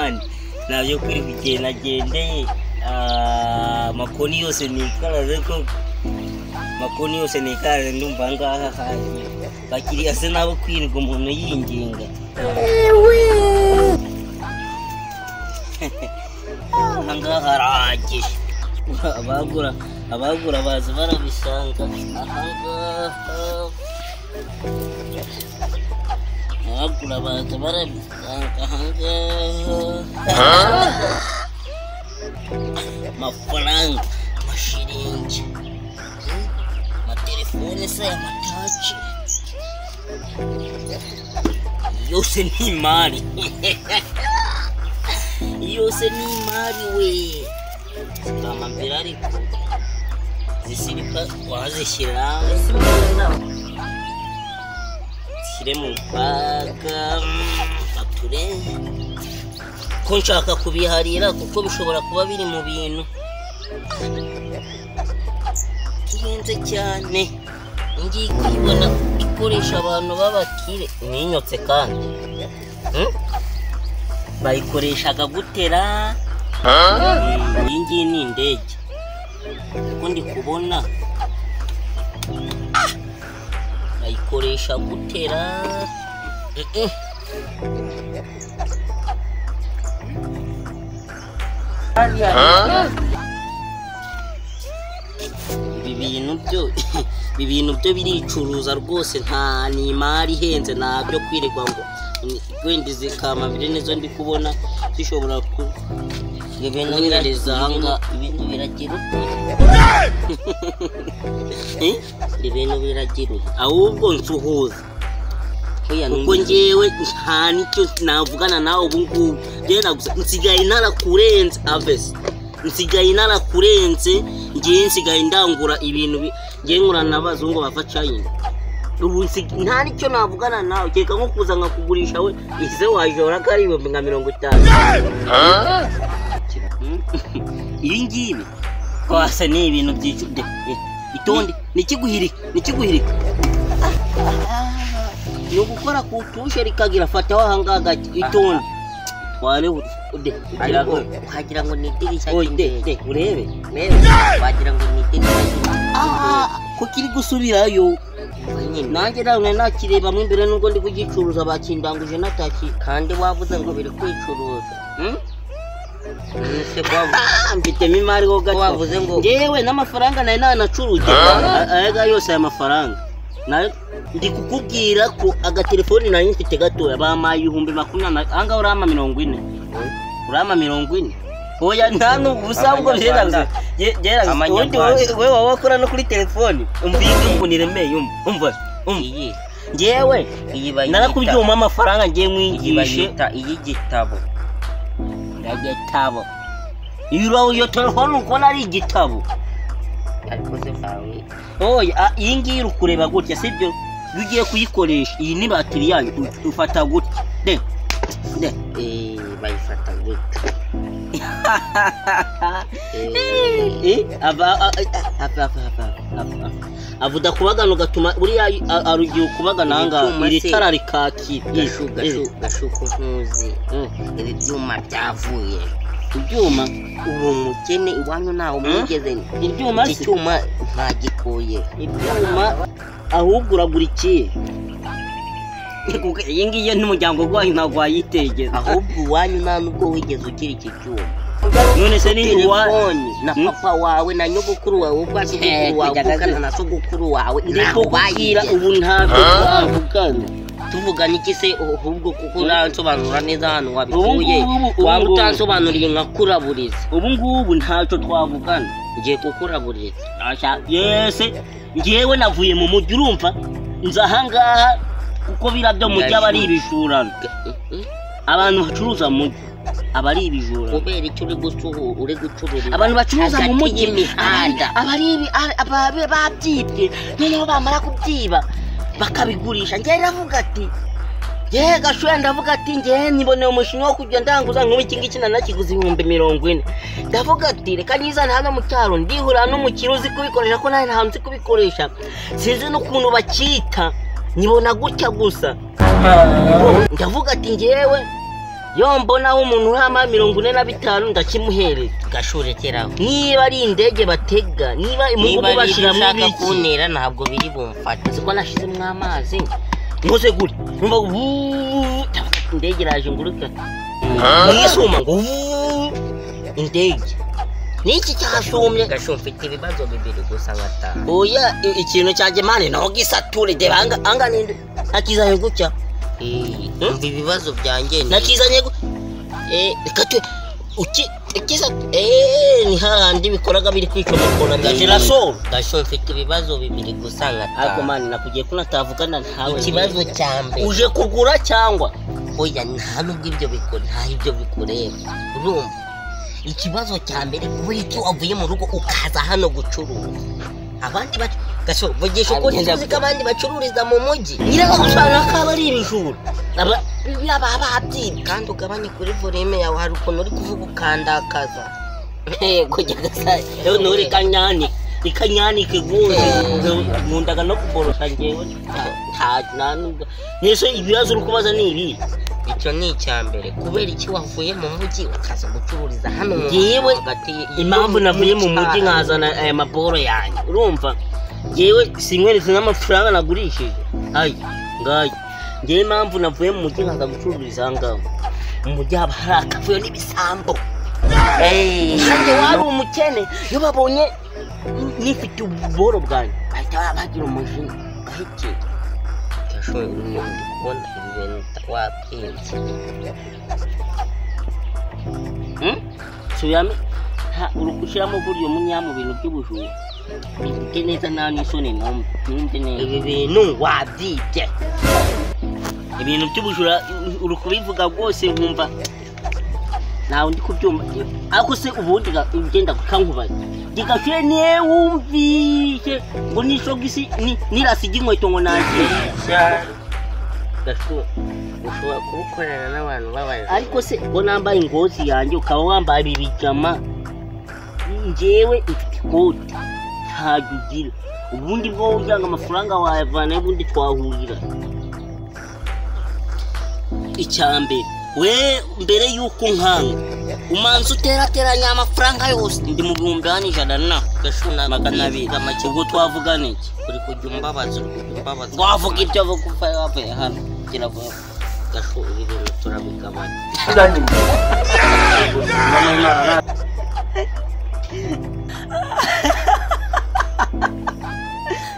mani nabyo kuri kugenda gendeye makoni yose nikaraze ko makoni yose nikaraze ndumva ngaha haje bakiriya se nabo kwirirwa umuntu yinginga hanga haraje abagura baza barabisanga ahangaha abagura baza barabisanga ahangaha amafaranga amashiringi amatelefone se amataci yose ni imari yose ni imari we zikamambira ariko zisirika wazishyira zishyire mu baga fature ko nshaka kubiharira kuko bishobora kuba biri mu bintu kihenze cyane ngiye kuyibona ikoresha abantu b'abakire ninyotse kandi bayikoreshaga gutera iyi ngiyi ni indege kuko ndi kubona bayikoresha gutera ibi bintu byo biricuruza rwose nta ni imari ihenze nabyo kwirirwa ngo wenda zikamambire nizo ndi kubona zishobora kunyereza hanga ibintu biragira ibintu biragira ahubwo nsuhuza kuko njyewe nta nicyo navugana nawe ubu ngubu nsigaye narakurenze avesi nsigaye narakurenze ngiye nsigaye ndangura ibintu ngiye nkura n'abazungu bava China ubu nta nicyo navugana nawe keka nko kuza nkakugurisha we ise wajora kari 50 ibi ngibi kwasa ni ibintu byicude itonde nikiguhirika no gukora ku tushe rikagira fata wahangaga itonde wale ude ukagira ngo nidirishya inde urebe wagira ngo nidirishya ko kiri gusubirayo nanjye nawe nakireba mu imbere nubwo ndi kugicuruza bakindanguje nataki kandi wavuze ngo biri kwicuruza se kwa mfite mimari go gato wavuze ngo ngewe n'amafaranga naye nanacuruje ayaga yose aya mafaranga nayo ndi kukubwira ko agatelefoni nayo mfite gato yabamaye 20 anga urama 40 urama 40 oya ntano ubusabwo byeraguze wewe wakora no kuri telefoni umvike kuniremeye umva iyi ngewe narakubyuma amafaranga ngiye mwigishe iyi gitabo ndagitabo yiro yo telefoni uko nari igitabo ariko se fawe oya iyi ngiyi ukureba gutya sibyo ugiye kuyikoresha iyi ni batiri yayo ufata gutya de bayifata gutya avuda kubagano gatuma buri arugiye kubagana hanga iri tara rikaki gashuko ntuzi iri byuma byavuye ibyuma ubu mukene iwanyu naho mwigeze ibyuma icyuma ntagikuye ibyuma ahubwo uragurikiye iyi ngiyi n'umuryango gwayo ntabwo wayitegeza ahubwo iwanyu nta nubwo wigeze ugira iki cyuma none se ni iwanyu na papa wawe na nyogokuru wawe ubwasogokuru wawe ukana na sogokuru wawe ntaho bayira ubu ntabwo twavugana tuvugana iki se ahubwo kuko uransobanura neza hano wabikuye waba utansobanuriye nkakuraburiza ubu ngubu ntacyo twavugana ngiye kukuraburiza yese ngewe navuye mu mujyi urumva nza ahangaha kuko birabyo mujyi aba ari ibijurano abantu bacuruza mujyi aba ari ibijurano kubera icyo uri gucururiza abantu bacuruza mu mujyi imihanda aba ari babyibye noneho bamara kubyiba bakabigurisha ngiye ndavuga ati gashuye ndavuga ati ngiye nibone umushinga wo kujya ndanguza nk'ubu iki ngiki nanakiguze 40 ndavuga ati reka nizana hano mu cyaro ndihura n'umukiro uzi kubikoresha ko nawe nta nzi kubikoresha sinzi n'ukuntu bakita nibona gutya gusa ndavuga ati ngewe yo mbonaho umuntu hama 45 ndakimuhereza gashurekeraho niba ari indege batega niba imugo bashira mu bishaka kunera ntabwo biri bumfata siko nashizemo amazi nkoze guri numva indege raje nguruka nisuma ngo indege niki cyashumye gashumfite ibibazo bibiri gusa ngata oya ikintu cyaje mane naho gisature de anga ninde akizanye gucya umva ibibazo byanjye nakizanye rikatwe ikisa ni handi bikoraga biri kwica mukona gashira so gashumfite ibibazo bibiri gusa ngata ako mane nakugiye kunatavugana ntawe ikibazo cyambe uje kugura cyangwa oya nta nubwo ibyo bikora nta ibyo bikureba urumva ikibazo cyambere kuba iki wavuye mu rugo ukaza hano gucuruza abandi gasho vugisha uko nzi kabandi bacururiza mu mugi nyiraga gusana kabari ibijuru ababyi kandi ugabanye kuri volume yawe hari ukuntu uri kuvuga ukandakaza kujya gasa nuri kanyani kiguze nkundaga no kuborosha ngewe nta nanubwo nese ibibazo uri kubaza ni ibi icyo ni icyambere kubera iki wavuye mu mugi ukaza gucururiza hano yewe impamvu navuye mu mugi nkazana aya maboro yanjye urumva yewe sinkweretse n'amafaranga nagurishije hayi ngayi ngewe impamvu navuye mu mugi nkaza gucururiza ahangaha mu mugi haba hari akavuyo n'ibisambo nanjye wari umukene iyo babonye nifite ububoro bwanjye bahita bagira umujinya gahekeye gashoboye umuntu kubona ibintu wapinze suyame urukushiramo buryo munya mu bintu by'ubujura bifite neza nta n'isoni numve neza ibi bintu wabyibye ibintu by'ubujura uri kubivuga rwose nkumva nawe ndi kubyumva ariko se ubundi ugenda kukankubaza gigashyire niwe wumvise ngo nishogisi nirasige inkweto ngo nagiye ushobora kubukorana n'abantu babaje ariko se ngo nambaye ingozi yanjye ukaba wambaye ibijama njyewe mfite ikoti ntabwo ugira ubundi bwo ujyanga amafaranga wayavana ubundi twahurira icyambere we mbere yuko nkanga umanza uterateranya amafaranga yose ndi mu 1,100 na gashuna 200 ubwo twavugana iki uri kujya umbabaza wavuga ibyo vuga wavuye hano kiravuga gashu ibintu turabigabanya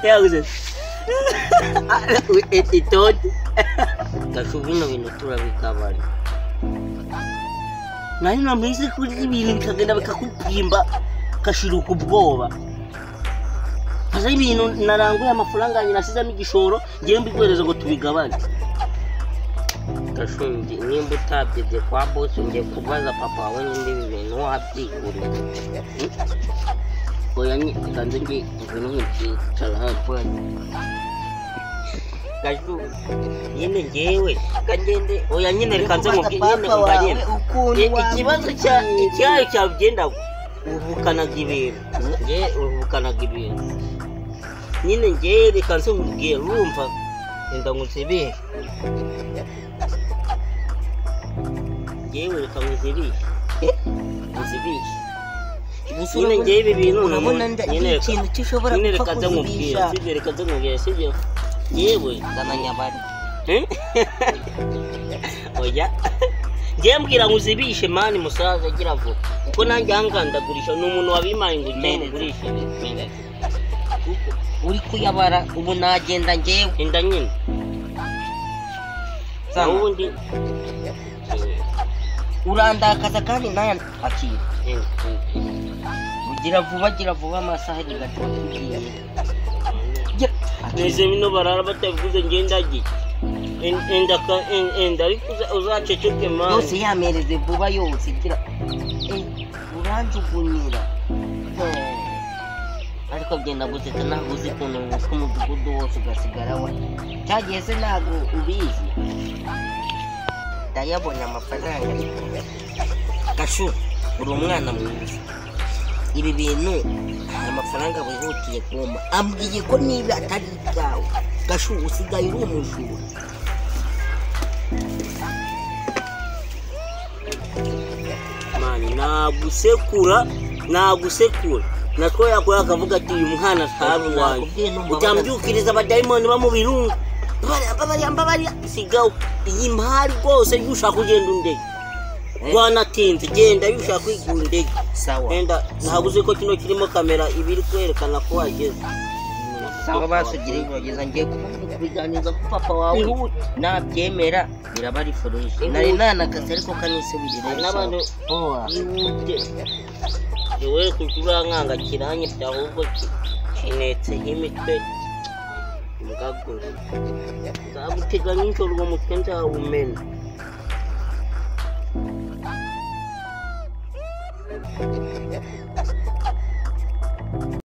yaguze itoti gashu bino bintu turabigabanya nari nameze kuri ibintu bikagenda bikakupimba kashiruka ubwoba Asa ibintu naranguye amafaranga yanjye nasizamo igishoro ngiye mbigwereza ngo tubigabane gashundi nimba utabyibye kwa boss ngiye kubaza papa wawe n'indi bintu wabyiguriye oya kanze ngi ibintu nk'icara hapo gashu nyine ngewe kagende oya nyine rekanze mubwiyene ubanyene ikibazo cyayo cyagenda ubukanaga ibintu nge ubukanaga ibintu nyine nge rekanze mubwiye urumva enda ngusebeye ngewe reka ngusebishe nyine nge ibi bintu urabona nyine ikintu cyushobora gupfa kuzibisha reka nze mubwiye sibyo yewe ndamanyabari oya ngiye mbwira ngo uzibishe mani musaza agira vuba kuko nanjye ahangandagurisha ni umuntu wabimaye ngo ujye mugurishe uri kuyabara ubu nagenda ngewe enda nyine ubundi urandakaza kandi nayo akira gira vuba amasaha agatuba tugiye neze bino barara batavuze ngendagiye enda ariko uzaceceke mani yose yamereze vuba yose gira uranjugunyira ariko genda guseta ntabwo uzi ukuntu umudugudu wose ugasigara we cyagiye se ntabwo ubizi ndayabonye amafaranga gashu uri umwana mwiza ibi bintu amafaranga wihutiye kumpa ambwiye ko niba atari ibyawe gashu usigaye uri umujura nagusekura natwo yakora akavuga ati uyu mwana ntaruwaye utambyukiriza abadayimoni bamubirunga bari sigaho iyi mpari rwose yushaka kugenda undege wanatinze genda yushaka kwigura indege genda ntabuze ko kino kirimo kamera ibiri kwerekana ko wageze sanga basugira ibogeza ngiye kubiganiza ku papa wawe nabyemera biraba ari foreshi nari nanakaze ariko kanisubirire n'abantu yihute yewe kuturankanga kiranye byahubwo kinetse imitwe mugagura zabuteganya inshuro ngo mutwe nzawumena